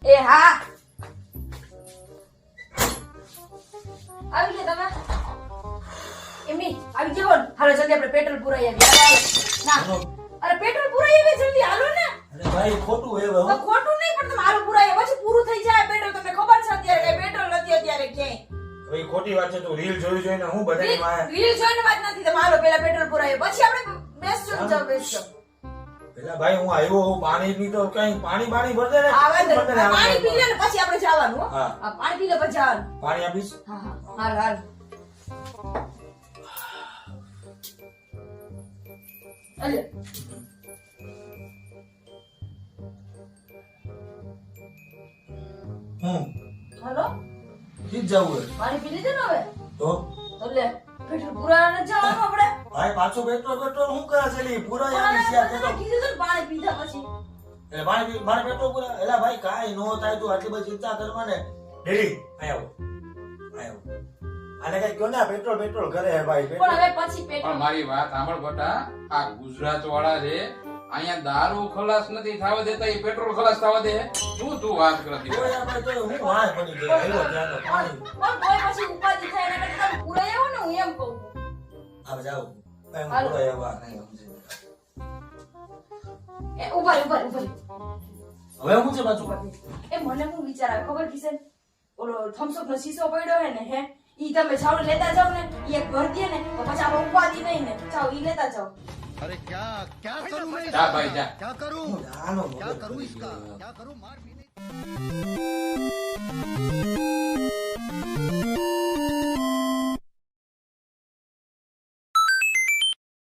એ હા આવી ગયા તમે એમની આવી ગયો ને હાલો જલ્દી આપણે પેટ્રોલ પુરાઈ આવીએ ના અરે પેટ્રોલ પુરાઈ આવીએ જલ્દી હાલો ને અરે ભાઈ ખોટું હે હવે ખોટું નહીં પણ તમે હાલો પુરાઈ પછી પૂરું થઈ જાય પેટ્રોલ તમને ખબર છે અત્યારે કઈ પેટ્રોલ નથી અત્યારે ક્યાંય ભાઈ ખોટી વાત છે તું રીલ જોઈ ને હું બધાની માં રીલ જોઈને વાત નથી તમે હાલો પેલા પેટ્રોલ પુરાઈ પછી આપણે બેસજો જાવ બેસજો પેલા ભાઈ હું આવ્યો હું પાણી પી તો કઈ પાણી ભરદે ને પાણી પી લે ને પછી આપણે જવાનું હો હા પાણી પી લે પછી જવાનું પાણી આપીશ હા હાલ હાલ અલે હાલો ઠીક જાવું હે પાણી પી લીધું ને હવે તો લે પેટ્રોલ પુરાવાને જવાનું આપણે ભાઈ પાછો પેટ્રોલ હું કરે છે લી પૂરા યાર છે તો કીધું તું પાણી પીધા પછી એટલે મારે પેટ્રોલ પૂરા એલા ભાઈ કાઈ નો થાય તું આટલી બધી ચિંતા કરવા ને ડેડી આય આવો આને કઈ કયો ને પેટ્રોલ કરે હે ભાઈ પણ હવે પછી પેટ્રોલ પણ મારી વાત સાંભળ બટા આ ગુજરાત વાળા છે અહીંયા દારૂ ખલાસ નથી થવા દેતા એ પેટ્રોલ ખલાસ થવા દે શું તું વાત કરતી ઓય આ ભાઈ તો હું વાય પડી ગયો આવ્યો ત્યાં તો પાણી પણ કોઈ પછી ઉપાધિ થાય ને એટલે તમે પુરાઈ આવો ને હું એમ કહું હવે જાવ ભાઈ હું પૂરા આવ્યા નહીં સમજી એ ઉભા હવે હું છે પાછું એ મને હું વિચાર આવે ખબર કિશન ઓલો થમ્સઅપ નો શીશો પડ્યો હે ને હે ઈ તમે જાવ લેતા જાવ ને ઈ એક ભર દે ને તો પછી આપણે ઉપાધિ નહીં ને જાવ ઈ લેતા જાવ अरे क्या करूं मैं જા ભાઈ જા क्या करूं હાલો क्या करूं इसका क्या करूं मार भी नहीं